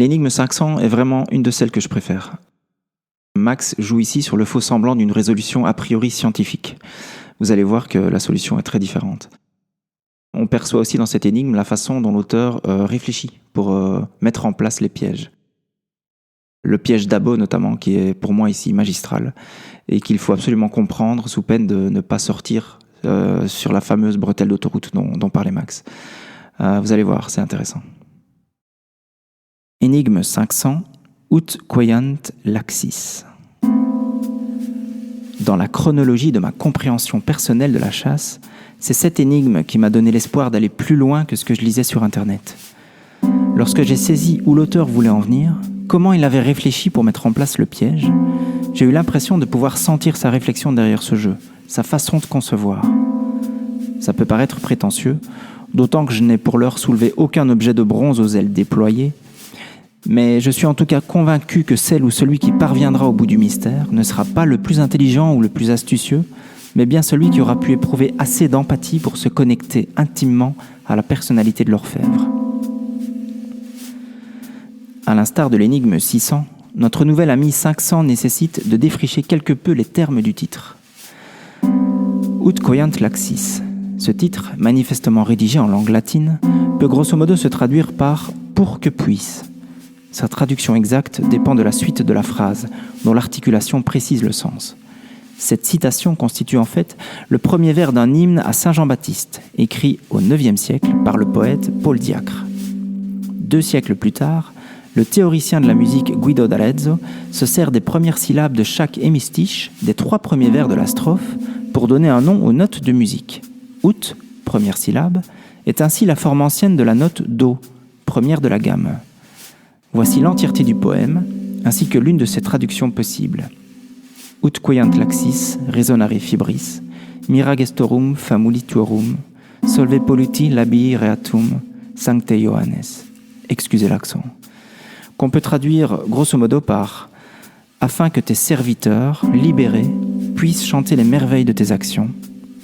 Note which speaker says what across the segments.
Speaker 1: L'énigme 500 est vraiment une de celles que je préfère. Max joue ici sur le faux semblant d'une résolution a priori scientifique. Vous allez voir que la solution est très différente. On perçoit aussi dans cette énigme la façon dont l'auteur réfléchit pour mettre en place les pièges. Le piège d'Abo notamment, qui est pour moi ici magistral, et qu'il faut absolument comprendre sous peine de ne pas sortir sur la fameuse bretelle d'autoroute dont parlait Max. Vous allez voir, c'est intéressant. Énigme 500, ut quoiant laxis. Dans la chronologie de ma compréhension personnelle de la chasse, c'est cette énigme qui m'a donné l'espoir d'aller plus loin que ce que je lisais sur Internet. Lorsque j'ai saisi où l'auteur voulait en venir, comment il avait réfléchi pour mettre en place le piège, j'ai eu l'impression de pouvoir sentir sa réflexion derrière ce jeu, sa façon de concevoir. Ça peut paraître prétentieux, d'autant que je n'ai pour l'heure soulevé aucun objet de bronze aux ailes déployées, mais je suis en tout cas convaincu que celle ou celui qui parviendra au bout du mystère ne sera pas le plus intelligent ou le plus astucieux, mais bien celui qui aura pu éprouver assez d'empathie pour se connecter intimement à la personnalité de l'orfèvre. À l'instar de l'énigme 600, notre nouvel ami 500 nécessite de défricher quelque peu les termes du titre. Ut quoiant laxis. Ce titre, manifestement rédigé en langue latine, peut grosso modo se traduire par « pour que puisse ». Sa traduction exacte dépend de la suite de la phrase, dont l'articulation précise le sens. Cette citation constitue en fait le premier vers d'un hymne à Saint Jean-Baptiste, écrit au IXe siècle par le poète Paul Diacre. 2 siècles plus tard, le théoricien de la musique Guido d'Arezzo se sert des premières syllabes de chaque hémistiche, des 3 premiers vers de la strophe, pour donner un nom aux notes de musique. Ut, première syllabe, est ainsi la forme ancienne de la note Do, première de la gamme. Voici l'entièreté du poème, ainsi que l'une de ses traductions possibles. Ut quoiant laxis resonare fibris, miragestorum famulituorum, solve polluti labii reatum, sancte Ioannes. Excusez l'accent. Qu'on peut traduire grosso modo par « afin que tes serviteurs, libérés, puissent chanter les merveilles de tes actions,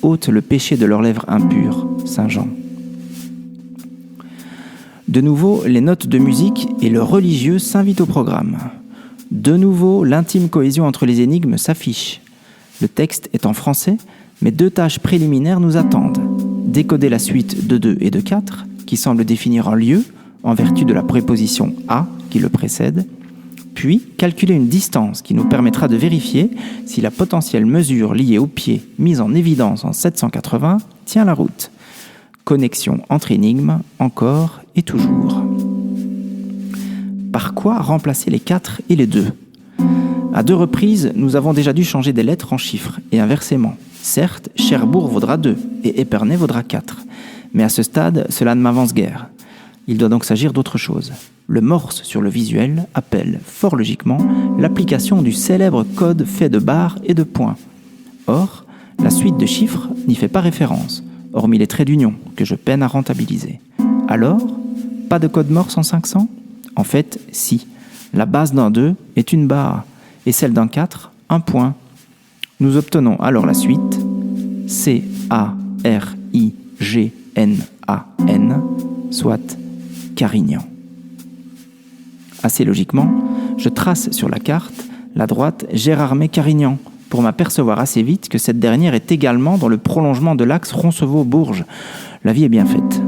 Speaker 1: ôte le péché de leurs lèvres impures, Saint Jean ». De nouveau, les notes de musique et le religieux s'invitent au programme. De nouveau, l'intime cohésion entre les énigmes s'affiche. Le texte est en français, mais 2 tâches préliminaires nous attendent. Décoder la suite de 2 et de 4, qui semble définir un lieu, en vertu de la préposition « à » qui le précède, puis calculer une distance qui nous permettra de vérifier si la potentielle mesure liée au pied mise en évidence en 780 tient la route. Connexion entre énigmes, encore et toujours. Par quoi remplacer les 4 et les 2 ? À 2 reprises, nous avons déjà dû changer des lettres en chiffres, et inversement. Certes, Cherbourg vaudra 2, et Épernay vaudra 4. Mais à ce stade, cela ne m'avance guère. Il doit donc s'agir d'autre chose. Le morse sur le visuel appelle, fort logiquement, l'application du célèbre code fait de barres et de points. Or, la suite de chiffres n'y fait pas référence, hormis les traits d'union, que je peine à rentabiliser. Alors, pas de code morse en 500 ? En fait, si. La base d'un 2 est une barre, et celle d'un 4, un point. Nous obtenons alors la suite C-A-R-I-G-N-A-N, soit Carignan. Assez logiquement, je trace sur la carte la droite Gérardmer-Carignan pour m'apercevoir assez vite que cette dernière est également dans le prolongement de l'axe Roncevaux-Bourges. La vie est bien faite.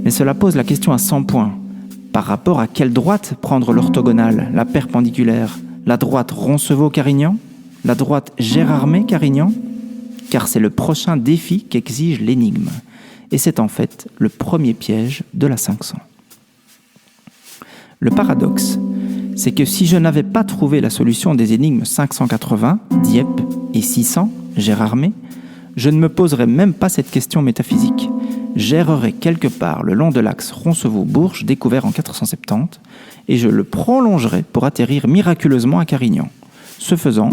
Speaker 1: Mais cela pose la question à 100 points. Par rapport à quelle droite prendre l'orthogonale, la perpendiculaire ? La droite Roncevaux-Carignan ? La droite Gérardmer-Carignan ? Car c'est le prochain défi qu'exige l'énigme. Et c'est en fait le premier piège de la 500. Le paradoxe, c'est que si je n'avais pas trouvé la solution des énigmes 580, Dieppe, et 600, Gérardmer, je ne me poserais même pas cette question métaphysique. J'errerais quelque part le long de l'axe Roncevaux-Bourges découvert en 470 et je le prolongerais pour atterrir miraculeusement à Carignan. Ce faisant,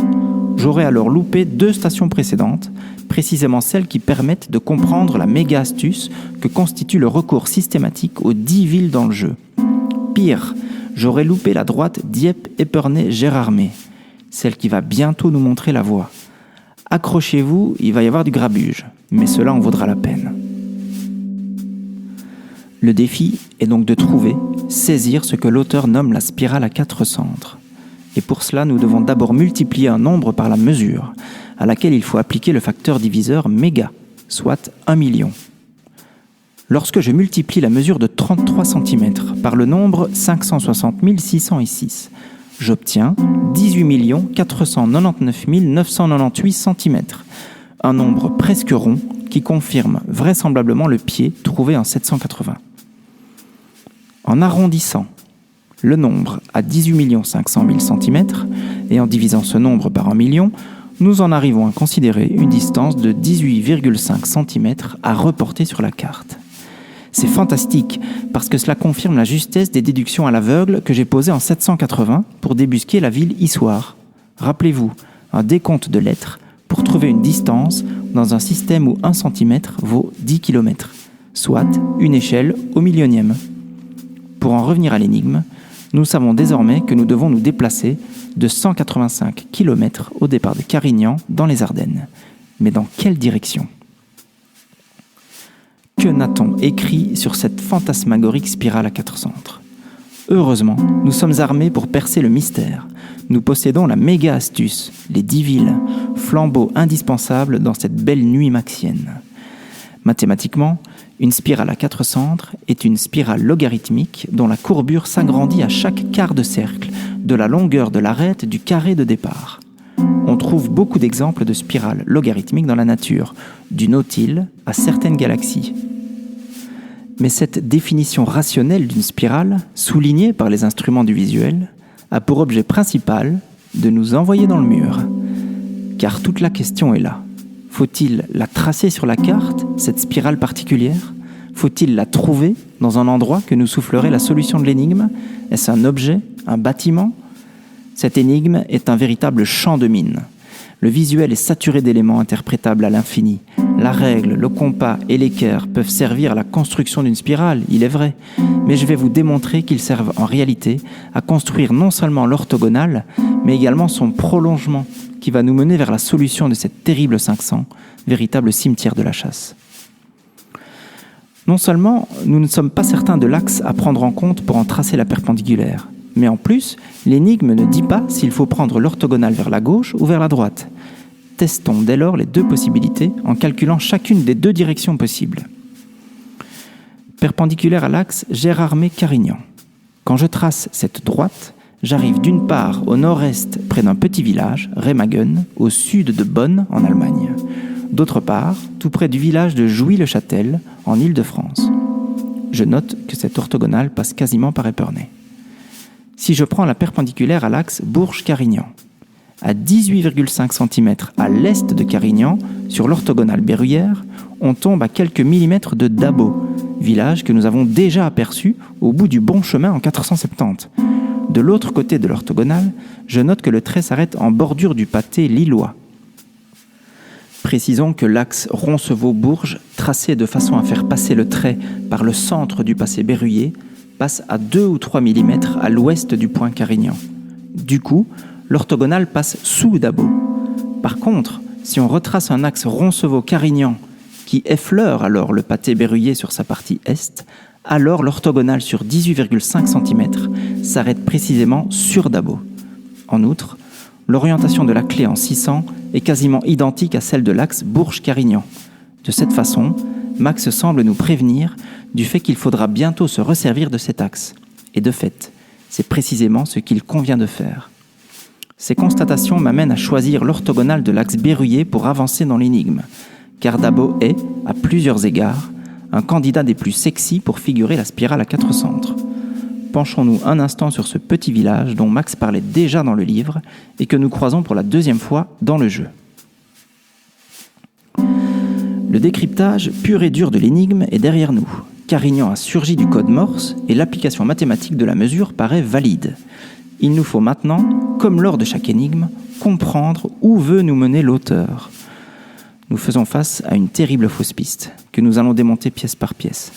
Speaker 1: j'aurais alors loupé 2 stations précédentes, précisément celles qui permettent de comprendre la méga astuce que constitue le recours systématique aux 10 villes dans le jeu. Pire, j'aurais loupé la droite Dieppe-Épernay-Gérardmer, celle qui va bientôt nous montrer la voie. Accrochez-vous, il va y avoir du grabuge, mais cela en vaudra la peine. Le défi est donc de trouver, saisir ce que l'auteur nomme la spirale à 4 centres. Et pour cela, nous devons d'abord multiplier un nombre par la mesure, à laquelle il faut appliquer le facteur diviseur méga, soit 1 million. Lorsque je multiplie la mesure de 33 cm par le nombre 560 606, j'obtiens 18 499 998 cm, un nombre presque rond qui confirme vraisemblablement le pied trouvé en 780. En arrondissant le nombre à 18 500 000 cm et en divisant ce nombre par 1 million, nous en arrivons à considérer une distance de 18,5 cm à reporter sur la carte. C'est fantastique parce que cela confirme la justesse des déductions à l'aveugle que j'ai posées en 780 pour débusquer la ville Issoire. Rappelez-vous, un décompte de lettres pour trouver une distance dans un système où 1 cm vaut 10 km, soit une échelle au millionième. Pour en revenir à l'énigme, nous savons désormais que nous devons nous déplacer de 185 km au départ de Carignan dans les Ardennes. Mais dans quelle direction ? Que n'a-t-on écrit sur cette fantasmagorique spirale à 4 centres ? Heureusement, nous sommes armés pour percer le mystère. Nous possédons la méga astuce, les 10 villes, flambeau indispensable dans cette belle nuit maxienne. Mathématiquement, une spirale à 4 centres est une spirale logarithmique dont la courbure s'agrandit à chaque quart de cercle de la longueur de l'arête du carré de départ. On trouve beaucoup d'exemples de spirales logarithmiques dans la nature, du nautile à certaines galaxies. Mais cette définition rationnelle d'une spirale, soulignée par les instruments du visuel, a pour objet principal de nous envoyer dans le mur. Car toute la question est là. Faut-il la tracer sur la carte, cette spirale particulière ? Faut-il la trouver dans un endroit que nous soufflerait la solution de l'énigme ? Est-ce un objet, un bâtiment ? Cette énigme est un véritable champ de mines. Le visuel est saturé d'éléments interprétables à l'infini. La règle, le compas et l'équerre peuvent servir à la construction d'une spirale, il est vrai, mais je vais vous démontrer qu'ils servent en réalité à construire non seulement l'orthogonale, mais également son prolongement, qui va nous mener vers la solution de cette terrible 500, véritable cimetière de la chasse. Non seulement nous ne sommes pas certains de l'axe à prendre en compte pour en tracer la perpendiculaire, mais en plus, l'énigme ne dit pas s'il faut prendre l'orthogonale vers la gauche ou vers la droite. Testons dès lors les deux possibilités en calculant chacune des deux directions possibles. Perpendiculaire à l'axe Gérardmer-Carignan. Quand je trace cette droite, j'arrive d'une part au nord-est près d'un petit village, Remagen, au sud de Bonn en Allemagne. D'autre part, tout près du village de Jouy-le-Châtel en Île-de-France. Je note que cette orthogonale passe quasiment par Épernay. Si je prends la perpendiculaire à l'axe Bourges-Carignan, à 18,5 cm à l'est de Carignan, sur l'orthogonale berruyère, on tombe à quelques millimètres de Dabo, village que nous avons déjà aperçu au bout du bon chemin en 470. De l'autre côté de l'orthogonale, je note que le trait s'arrête en bordure du pâté lillois. Précisons que l'axe Roncevaux-Bourges, tracé de façon à faire passer le trait par le centre du pâté berruyer, passe à 2 ou 3 mm à l'ouest du point Carignan. Du coup, l'orthogonale passe sous Dabo. Par contre, si on retrace un axe Roncevaux-Carignan qui effleure alors le pâté berruyer sur sa partie est, alors l'orthogonale sur 18,5 cm s'arrête précisément sur Dabo. En outre, l'orientation de la clé en 600 est quasiment identique à celle de l'axe Bourges-Carignan. De cette façon, Max semble nous prévenir du fait qu'il faudra bientôt se resservir de cet axe. Et de fait, c'est précisément ce qu'il convient de faire. Ces constatations m'amènent à choisir l'orthogonale de l'axe berruyer pour avancer dans l'énigme, car Dabo est, à plusieurs égards, un candidat des plus sexy pour figurer la spirale à 4 centres. Penchons-nous un instant sur ce petit village dont Max parlait déjà dans le livre et que nous croisons pour la deuxième fois dans le jeu. Le décryptage pur et dur de l'énigme est derrière nous. Carignan a surgi du code Morse et l'application mathématique de la mesure paraît valide. Il nous faut maintenant, comme lors de chaque énigme, comprendre où veut nous mener l'auteur. Nous faisons face à une terrible fausse piste, que nous allons démonter pièce par pièce.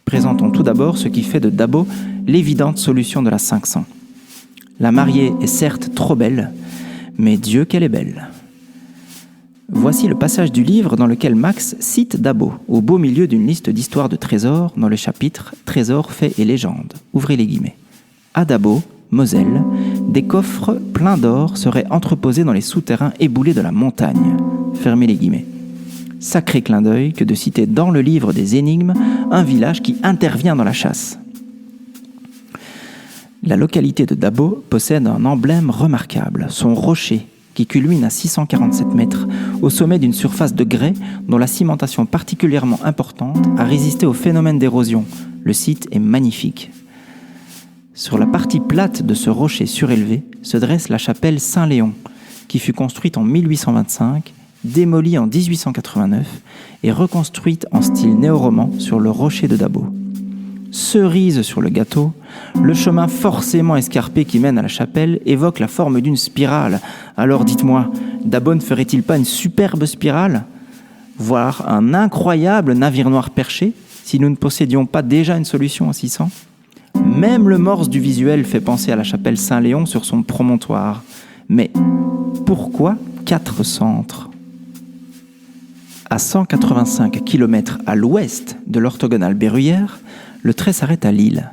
Speaker 1: Présentons tout d'abord ce qui fait de Dabo l'évidente solution de la 500. La mariée est certes trop belle, mais Dieu qu'elle est belle. Voici le passage du livre dans lequel Max cite Dabo, au beau milieu d'une liste d'histoires de trésors dans le chapitre « Trésors, faits et légendes ». Ouvrez les guillemets. À Dabo, Moselle, des coffres pleins d'or seraient entreposés dans les souterrains éboulés de la montagne. Fermez les guillemets. Sacré clin d'œil que de citer dans le livre des énigmes un village qui intervient dans la chasse. La localité de Dabo possède un emblème remarquable, son rocher, qui culmine à 647 mètres, au sommet d'une surface de grès dont la cimentation particulièrement importante a résisté au phénomène d'érosion. Le site est magnifique. Sur la partie plate de ce rocher surélevé se dresse la chapelle Saint-Léon, qui fut construite en 1825, démolie en 1889 et reconstruite en style néo-roman sur le rocher de Dabo. Cerise sur le gâteau, le chemin forcément escarpé qui mène à la chapelle évoque la forme d'une spirale. Alors dites-moi, Dabo ne ferait-il pas une superbe spirale ? Voire un incroyable navire noir perché, si nous ne possédions pas déjà une solution à 600 ? Même le morse du visuel fait penser à la chapelle Saint-Léon sur son promontoire. Mais pourquoi 4 centres ? À 185 km à l'ouest de l'orthogonale Berruyère, le trait s'arrête à Lille.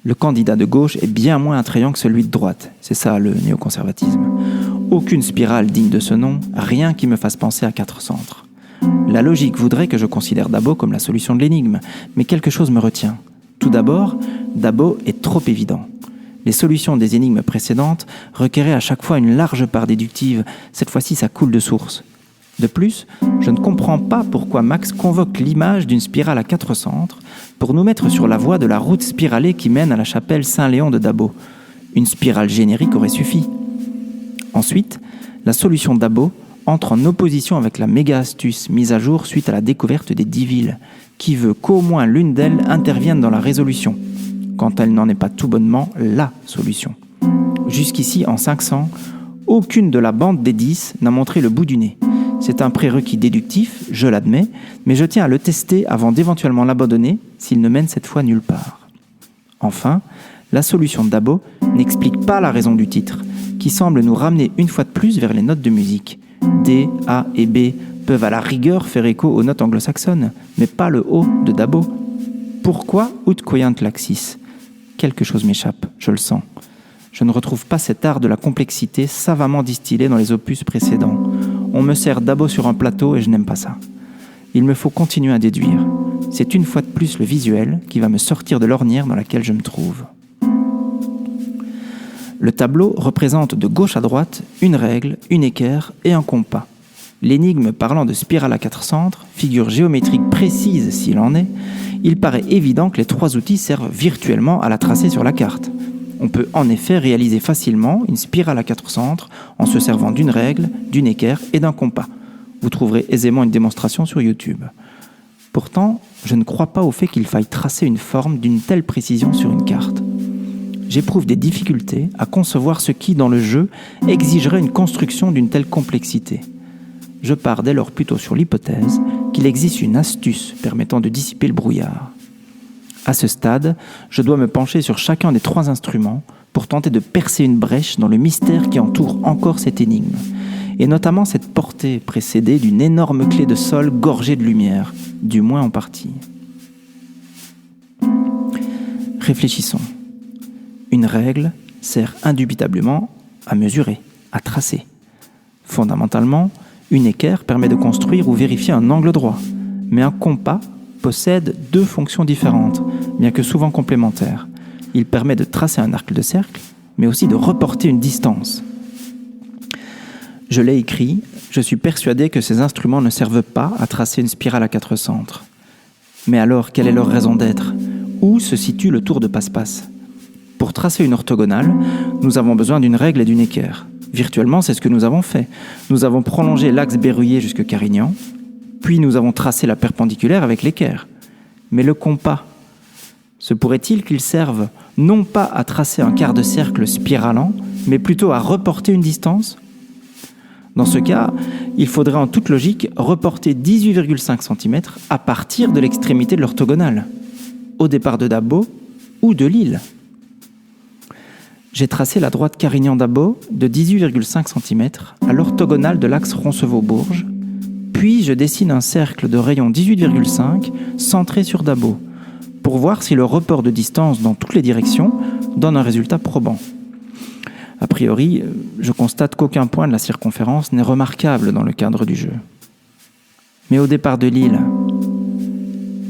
Speaker 1: Le candidat de gauche est bien moins attrayant que celui de droite. C'est ça le néoconservatisme. Aucune spirale digne de ce nom, rien qui me fasse penser à 4 centres. La logique voudrait que je considère Dabo comme la solution de l'énigme, mais quelque chose me retient. Tout d'abord, Dabo est trop évident. Les solutions des énigmes précédentes requéraient à chaque fois une large part déductive. Cette fois-ci, ça coule de source. De plus, je ne comprends pas pourquoi Max convoque l'image d'une spirale à 4 centres pour nous mettre sur la voie de la route spiralée qui mène à la chapelle Saint-Léon de Dabo. Une spirale générique aurait suffi. Ensuite, la solution Dabo entre en opposition avec la méga astuce mise à jour suite à la découverte des 10 villes, qui veut qu'au moins l'une d'elles intervienne dans la résolution, quand elle n'en est pas tout bonnement la solution. Jusqu'ici, en 500, aucune de la bande des 10 n'a montré le bout du nez. C'est un prérequis déductif, je l'admets, mais je tiens à le tester avant d'éventuellement l'abandonner s'il ne mène cette fois nulle part. Enfin, la solution de Dabo n'explique pas la raison du titre, qui semble nous ramener une fois de plus vers les notes de musique. D, A et B peuvent à la rigueur faire écho aux notes anglo-saxonnes, mais pas le O de Dabo. Pourquoi Ut Coyant Laxis ? Quelque chose m'échappe, je le sens. Je ne retrouve pas cet art de la complexité savamment distillé dans les opus précédents. On me sert Dabo sur un plateau et je n'aime pas ça. Il me faut continuer à déduire. C'est une fois de plus le visuel qui va me sortir de l'ornière dans laquelle je me trouve. Le tableau représente de gauche à droite une règle, une équerre et un compas. L'énigme parlant de spirale à 4 centres, figure géométrique précise s'il en est, il paraît évident que les 3 outils servent virtuellement à la tracer sur la carte. On peut en effet réaliser facilement une spirale à 4 centres en se servant d'une règle, d'une équerre et d'un compas. Vous trouverez aisément une démonstration sur YouTube. Pourtant, je ne crois pas au fait qu'il faille tracer une forme d'une telle précision sur une carte. J'éprouve des difficultés à concevoir ce qui, dans le jeu, exigerait une construction d'une telle complexité. Je pars dès lors plutôt sur l'hypothèse qu'il existe une astuce permettant de dissiper le brouillard. À ce stade, je dois me pencher sur chacun des 3 instruments pour tenter de percer une brèche dans le mystère qui entoure encore cette énigme, et notamment cette portée précédée d'une énorme clé de sol gorgée de lumière, du moins en partie. Réfléchissons. Une règle sert indubitablement à mesurer, à tracer. Fondamentalement, une équerre permet de construire ou vérifier un angle droit, mais un compas possède 2 fonctions différentes, bien que souvent complémentaires. Il permet de tracer un arc de cercle, mais aussi de reporter une distance. Je l'ai écrit, je suis persuadé que ces instruments ne servent pas à tracer une spirale à 4 centres. Mais alors, quelle est leur raison d'être ? Où se situe le tour de passe-passe ? Pour tracer une orthogonale, nous avons besoin d'une règle et d'une équerre. Virtuellement, c'est ce que nous avons fait. Nous avons prolongé l'axe Berruyer jusque Carignan, puis nous avons tracé la perpendiculaire avec l'équerre. Mais le compas, se pourrait-il qu'il serve non pas à tracer un quart de cercle spiralant, mais plutôt à reporter une distance ? Dans ce cas, il faudrait en toute logique reporter 18,5 cm à partir de l'extrémité de l'orthogonale, au départ de Dabo ou de Lille. J'ai tracé la droite Carignan-Dabo de 18,5 cm à l'orthogonale de l'axe Roncevaux-Bourges, Puis je dessine un cercle de rayon 18,5 centré sur Dabo, pour voir si le report de distance dans toutes les directions donne un résultat probant. A priori, je constate qu'aucun point de la circonférence n'est remarquable dans le cadre du jeu. Mais au départ de l'île,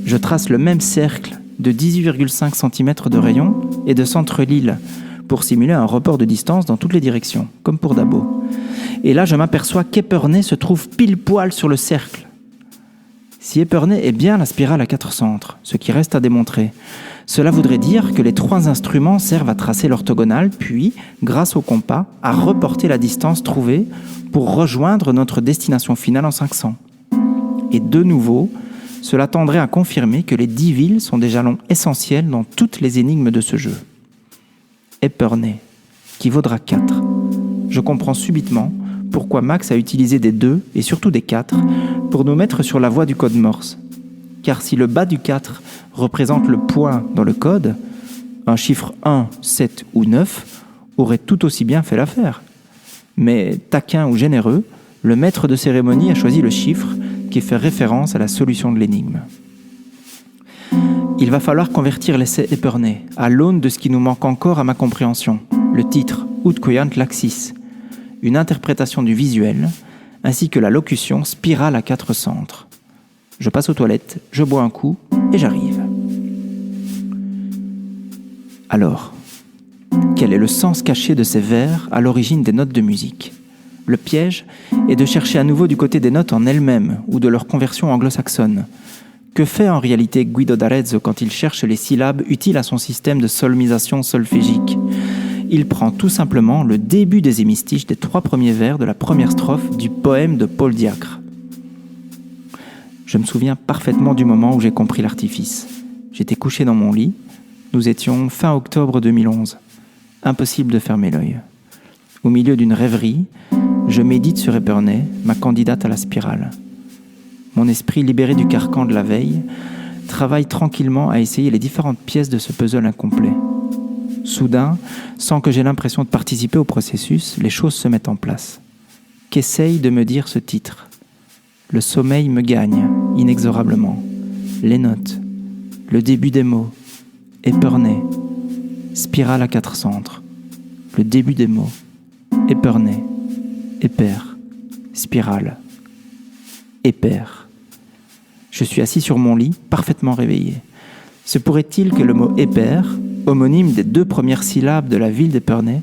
Speaker 1: je trace le même cercle de 18,5 cm de rayon et de centre l'île pour simuler un report de distance dans toutes les directions, comme pour Dabo. Et là, je m'aperçois qu'Épernay se trouve pile poil sur le cercle. Si Épernay est bien la spirale à 4 centres, ce qui reste à démontrer, cela voudrait dire que les 3 instruments servent à tracer l'orthogonale, puis, grâce au compas, à reporter la distance trouvée pour rejoindre notre destination finale en 500. Et de nouveau, cela tendrait à confirmer que les 10 villes sont des jalons essentiels dans toutes les énigmes de ce jeu. Épernay, qui vaudra 4. Je comprends subitement pourquoi Max a utilisé des 2 et surtout des 4 pour nous mettre sur la voie du code Morse. Car si le bas du 4 représente le point dans le code, un chiffre 1, 7 ou 9 aurait tout aussi bien fait l'affaire. Mais taquin ou généreux, le maître de cérémonie a choisi le chiffre qui fait référence à la solution de l'énigme. Il va falloir convertir l'essai Épernay à l'aune de ce qui nous manque encore à ma compréhension, le titre « Ut coiant laxis », une interprétation du visuel, ainsi que la locution « spirale à 4 centres ». Je passe aux toilettes, je bois un coup et j'arrive. Alors, quel est le sens caché de ces vers à l'origine des notes de musique ? Le piège est de chercher à nouveau du côté des notes en elles-mêmes ou de leur conversion anglo-saxonne. Que fait en réalité Guido d'Arezzo quand il cherche les syllabes utiles à son système de solmisation solfégique ? Il prend tout simplement le début des hémistiches des 3 premiers vers de la première strophe du poème de Paul Diacre. Je me souviens parfaitement du moment où j'ai compris l'artifice. J'étais couché dans mon lit. Nous étions fin octobre 2011. Impossible de fermer l'œil. Au milieu d'une rêverie, je médite sur Épernay, ma candidate à la spirale. Mon esprit, libéré du carcan de la veille, travaille tranquillement à essayer les différentes pièces de ce puzzle incomplet. Soudain, sans que j'aie l'impression de participer au processus, les choses se mettent en place. Qu'essaye de me dire ce titre ? Le sommeil me gagne, inexorablement. Les notes, le début des mots, Épernay, spirale à 4 centres. Le début des mots, Épernay, épère, spirale, épère. Je suis assis sur mon lit, parfaitement réveillé. Se pourrait-il que le mot épère, homonyme des 2 premières syllabes de la ville d'Épernay,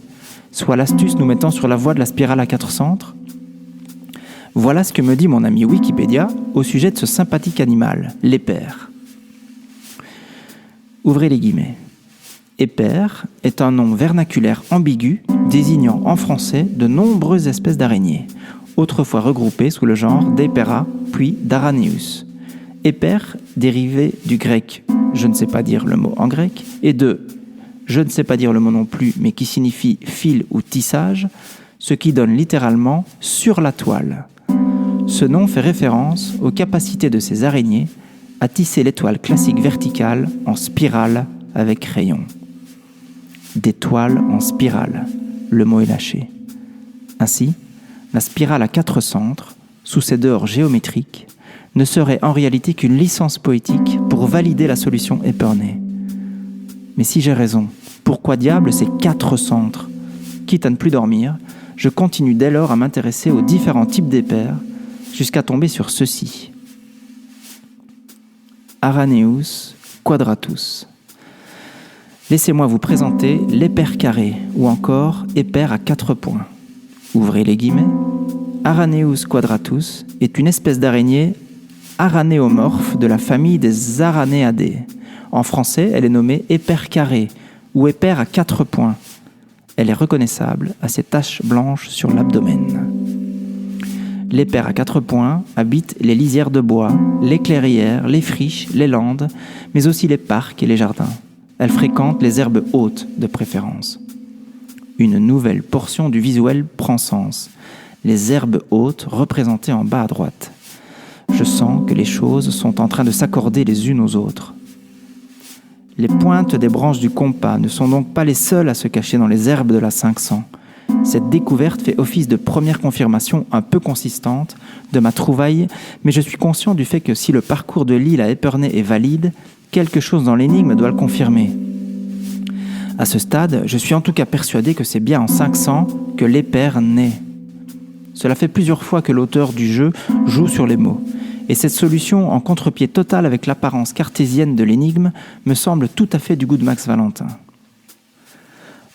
Speaker 1: soit l'astuce nous mettant sur la voie de la spirale à 4 centres ? Voilà ce que me dit mon ami Wikipédia au sujet de ce sympathique animal, l'épère. Ouvrez les guillemets. Épère est un nom vernaculaire ambigu désignant en français de nombreuses espèces d'araignées, autrefois regroupées sous le genre d'Epera puis d'Araneus. Épère dérivé du grec « je ne sais pas dire le mot en grec » et de « je ne sais pas dire le mot non plus » mais qui signifie fil ou tissage, ce qui donne littéralement « sur la toile ». Ce nom fait référence aux capacités de ces araignées à tisser l'étoile classique verticale en spirale avec rayon. Des toiles en spirale, le mot est lâché. Ainsi, la spirale à 4 centres, sous ses dehors géométriques, ne serait en réalité qu'une licence poétique pour valider la solution Épernay. Mais si j'ai raison, pourquoi diable ces 4 centres ? Quitte à ne plus dormir, je continue dès lors à m'intéresser aux différents types d'épères, jusqu'à tomber sur ceci. Araneus quadratus. Laissez-moi vous présenter l'épère carré, ou encore épère à 4 points. Ouvrez les guillemets. Araneus quadratus est une espèce d'araignée aranéomorphe de la famille des Araneadeae. En français, elle est nommée épère carré, ou épère à 4 points. Elle est reconnaissable à ses taches blanches sur l'abdomen. L'épère à 4 points habite les lisières de bois, les clairières, les friches, les landes, mais aussi les parcs et les jardins. Elle fréquente les herbes hautes de préférence. Une nouvelle portion du visuel prend sens. Les herbes hautes représentées en bas à droite. Je sens que les choses sont en train de s'accorder les unes aux autres. Les pointes des branches du compas ne sont donc pas les seules à se cacher dans les herbes de la 500. Cette découverte fait office de première confirmation un peu consistante de ma trouvaille, mais je suis conscient du fait que si le parcours de l'île à Épernay est valide, quelque chose dans l'énigme doit le confirmer. À ce stade, je suis en tout cas persuadé que c'est bien en 500 que l'Épère naît. Cela fait plusieurs fois que l'auteur du jeu joue sur les mots, et cette solution en contre-pied total avec l'apparence cartésienne de l'énigme me semble tout à fait du goût de Max Valentin.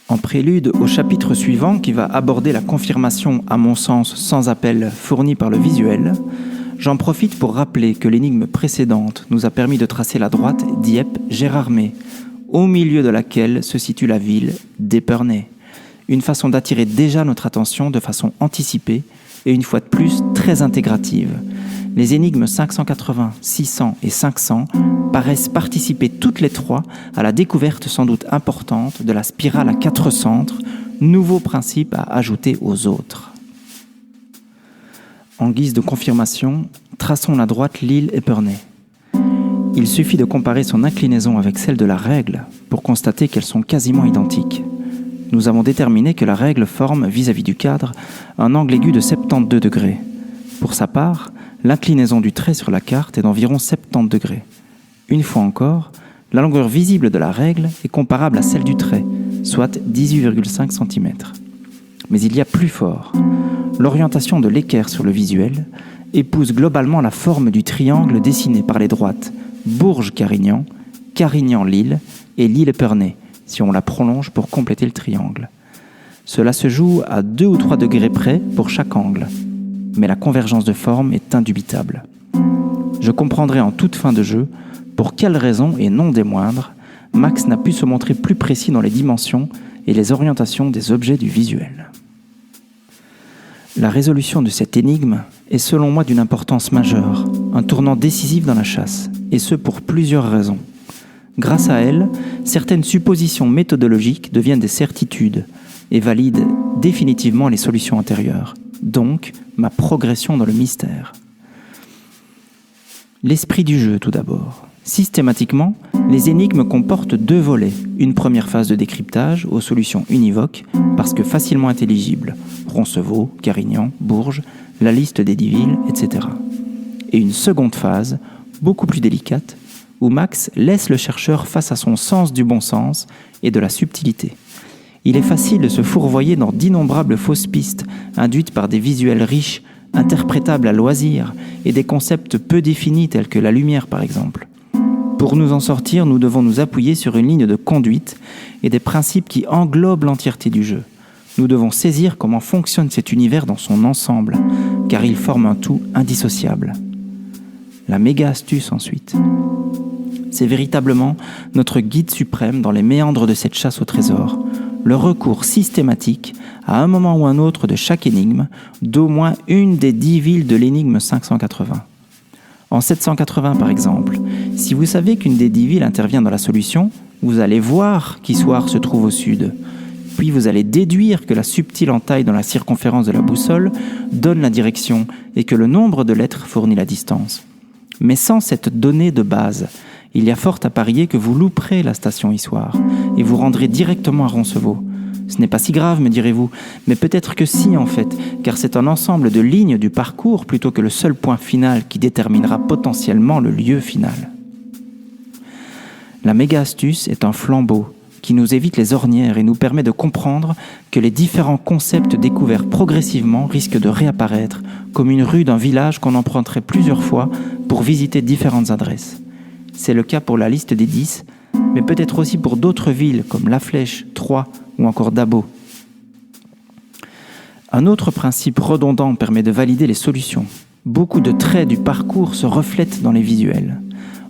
Speaker 1: En prélude au chapitre suivant qui va aborder la confirmation, à mon sens sans appel, fournie par le visuel, j'en profite pour rappeler que l'énigme précédente nous a permis de tracer la droite Dieppe-Gérardmer, au milieu de laquelle se situe la ville d'Épernay. Une façon d'attirer déjà notre attention de façon anticipée et une fois de plus très intégrative. Les énigmes 580, 600 et 500 paraissent participer toutes les trois à la découverte sans doute importante de la spirale à 4 centres, nouveau principe à ajouter aux autres. En guise de confirmation, traçons la droite Lille-Épernay. Il suffit de comparer son inclinaison avec celle de la règle pour constater qu'elles sont quasiment identiques. Nous avons déterminé que la règle forme, vis-à-vis du cadre, un angle aigu de 72 degrés. Pour sa part, l'inclinaison du trait sur la carte est d'environ 70 degrés. Une fois encore, la longueur visible de la règle est comparable à celle du trait, soit 18,5 cm. Mais il y a plus fort. L'orientation de l'équerre sur le visuel épouse globalement la forme du triangle dessiné par les droites Bourges-Carignan, Carignan-Lille et Lille-Épernay, si on la prolonge pour compléter le triangle. Cela se joue à 2 ou 3 degrés près pour chaque angle, mais la convergence de forme est indubitable. Je comprendrai en toute fin de jeu pour quelle raison, et non des moindres, Max n'a pu se montrer plus précis dans les dimensions et les orientations des objets du visuel. La résolution de cette énigme est selon moi d'une importance majeure, un tournant décisif dans la chasse, et ce pour plusieurs raisons. Grâce à elle, certaines suppositions méthodologiques deviennent des certitudes et valident définitivement les solutions antérieures, donc ma progression dans le mystère. L'esprit du jeu tout d'abord. Systématiquement, les énigmes comportent 2 volets. Une première phase de décryptage aux solutions univoques, parce que facilement intelligibles, Roncevaux, Carignan, Bourges, la liste des 10 villes, etc. Et une seconde phase, beaucoup plus délicate, où Max laisse le chercheur face à son sens du bon sens et de la subtilité. Il est facile de se fourvoyer dans d'innombrables fausses pistes, induites par des visuels riches, interprétables à loisir, et des concepts peu définis tels que la lumière par exemple. Pour nous en sortir, nous devons nous appuyer sur une ligne de conduite et des principes qui englobent l'entièreté du jeu. Nous devons saisir comment fonctionne cet univers dans son ensemble, car il forme un tout indissociable. La méga astuce ensuite. C'est véritablement notre guide suprême dans les méandres de cette chasse au trésor, le recours systématique, à un moment ou un autre de chaque énigme, d'au moins une des 10 villes de l'énigme 580. En 780 par exemple, si vous savez qu'une des 10 villes intervient dans la solution, vous allez voir qu'Issoire se trouve au sud. Puis vous allez déduire que la subtile entaille dans la circonférence de la boussole donne la direction et que le nombre de lettres fournit la distance. Mais sans cette donnée de base, il y a fort à parier que vous louperez la station Issoire et vous rendrez directement à Roncevaux. Ce n'est pas si grave, me direz-vous, mais peut-être que si en fait, car c'est un ensemble de lignes du parcours plutôt que le seul point final qui déterminera potentiellement le lieu final. La méga astuce est un flambeau qui nous évite les ornières et nous permet de comprendre que les différents concepts découverts progressivement risquent de réapparaître comme une rue d'un village qu'on emprunterait plusieurs fois pour visiter différentes adresses. C'est le cas pour la liste des 10, mais peut-être aussi pour d'autres villes comme La Flèche, Troyes ou encore Dabo. Un autre principe redondant permet de valider les solutions. Beaucoup de traits du parcours se reflètent dans les visuels.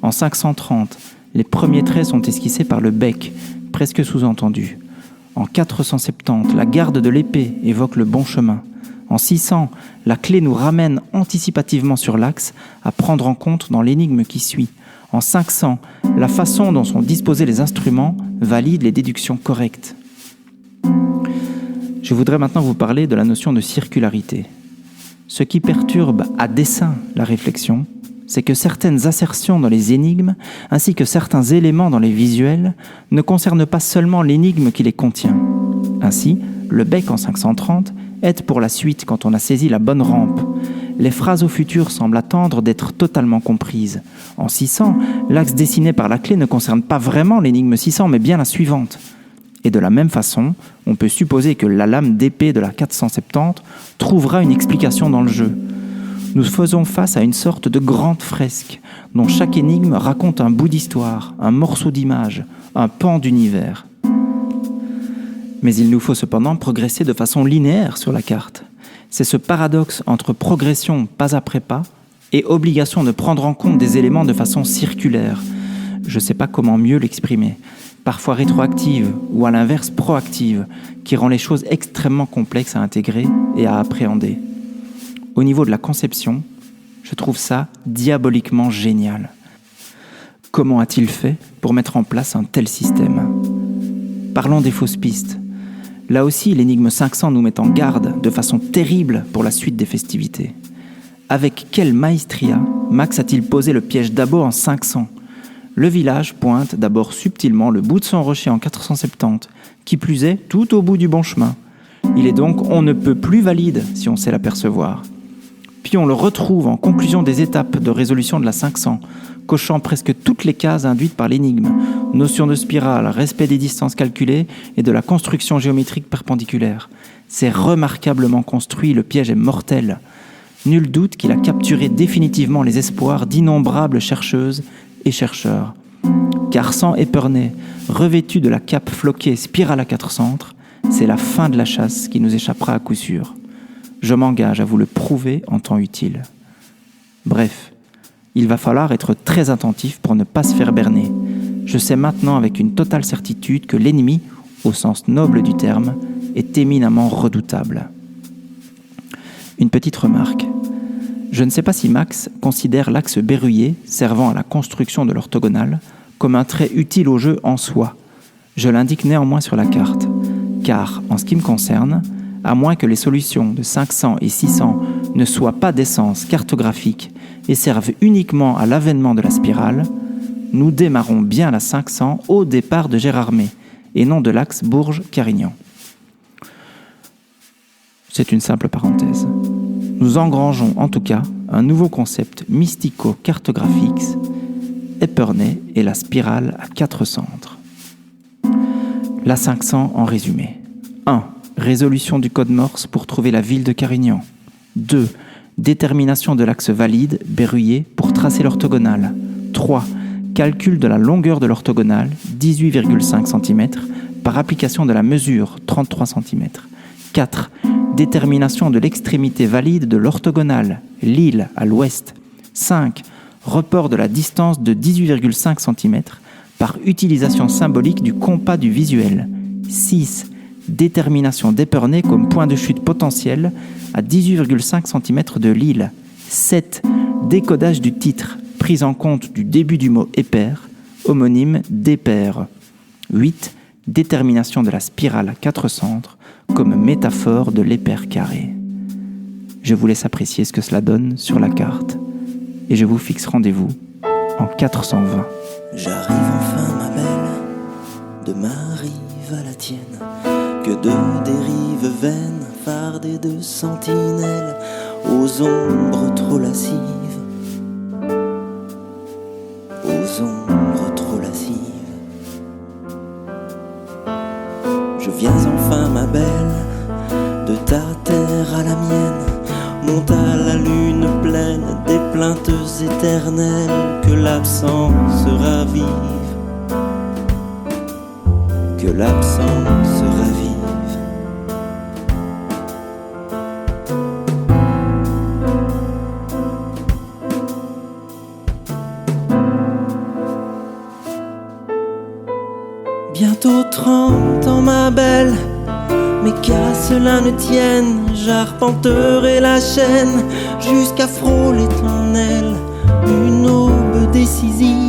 Speaker 1: En 530, les premiers traits sont esquissés par le bec, presque sous-entendu. En 470, la garde de l'épée évoque le bon chemin. En 600, la clé nous ramène anticipativement sur l'axe à prendre en compte dans l'énigme qui suit. En 500, la façon dont sont disposés les instruments valide les déductions correctes. Je voudrais maintenant vous parler de la notion de circularité. Ce qui perturbe à dessein la réflexion, c'est que certaines assertions dans les énigmes, ainsi que certains éléments dans les visuels, ne concernent pas seulement l'énigme qui les contient. Ainsi, Le bec en 530 aide pour la suite quand on a saisi la bonne rampe. Les phrases au futur semblent attendre d'être totalement comprises. En 600, l'axe dessiné par la clé ne concerne pas vraiment l'énigme 600, mais bien la suivante. Et de la même façon, on peut supposer que la lame d'épée de la 470 trouvera une explication dans le jeu. Nous faisons face à une sorte de grande fresque, dont chaque énigme raconte un bout d'histoire, un morceau d'image, un pan d'univers. Mais il nous faut cependant progresser de façon linéaire sur la carte. C'est ce paradoxe entre progression pas après pas et obligation de prendre en compte des éléments de façon circulaire. Je ne sais pas comment mieux l'exprimer. Parfois rétroactive ou à l'inverse proactive, qui rend les choses extrêmement complexes à intégrer et à appréhender. Au niveau de la conception, je trouve ça diaboliquement génial. Comment a-t-il fait pour mettre en place un tel système ? Parlons des fausses pistes. Là aussi, l'énigme 500 nous met en garde de façon terrible pour la suite des festivités. Avec quelle maestria Max a-t-il posé le piège d'Abo en 500 ? Le village pointe d'abord subtilement le bout de son rocher en 470, qui plus est tout au bout du bon chemin. Il est donc on ne peut plus valide si on sait l'apercevoir. Puis on le retrouve en conclusion des étapes de résolution de la 500, cochant presque toutes les cases induites par l'énigme, notion de spirale, respect des distances calculées et de la construction géométrique perpendiculaire. C'est remarquablement construit, le piège est mortel. Nul doute qu'il a capturé définitivement les espoirs d'innombrables chercheuses et chercheurs. Car sans Épernay, revêtu de la cape floquée spirale à 4 centres, c'est la fin de la chasse qui nous échappera à coup sûr. Je m'engage à vous le prouver en temps utile. Bref, il va falloir être très attentif pour ne pas se faire berner. Je sais maintenant avec une totale certitude que l'ennemi, au sens noble du terme, est éminemment redoutable. Une petite remarque. Je ne sais pas si Max considère l'axe berruyer, servant à la construction de l'orthogonale, comme un trait utile au jeu en soi. Je l'indique néanmoins sur la carte, car, en ce qui me concerne, à moins que les solutions de 500 et 600 ne soient pas d'essence cartographique et servent uniquement à l'avènement de la spirale, nous démarrons bien la 500 au départ de Gérardmer, et non de l'axe Bourges-Carignan. C'est une simple parenthèse. Nous engrangeons en tout cas un nouveau concept mystico-cartographique, Épernay et la spirale à 4 centres. La 500 en résumé. 1. Résolution du code Morse pour trouver la ville de Carignan. 2. Détermination de l'axe valide, berruyer, pour tracer l'orthogonale. 3. Calcul de la longueur de l'orthogonale, 18,5 cm, par application de la mesure, 33 cm. 4. Détermination de l'extrémité valide de l'orthogonale, l'île à l'ouest. 5. Report de la distance de 18,5 cm par utilisation symbolique du compas du visuel. 6. Détermination d'Épernay comme point de chute potentiel à 18,5 cm de l'île. 7. Décodage du titre, prise en compte du début du mot épère, homonyme d'épère. 8. Détermination de la spirale à 4 centres comme métaphore de l'épère carré. Je vous laisse apprécier ce que cela donne sur la carte et je vous fixe rendez-vous en 420.
Speaker 2: J'arrive enfin, ma belle, de ma rive à la tienne, que de dérives vaines, fardées de sentinelles, aux ombres trop lascives, aux ombres trop lascives. Je viens enfin, ma belle, de ta terre à la mienne, monte à la lune pleine des plaintes éternelles, que l'absence ravive, que l'absence ravive. Bientôt 30 ans, ma belle, mais qu'à cela ne tienne, j'arpenterai la chaîne jusqu'à frôler ton aile, une aube décisive,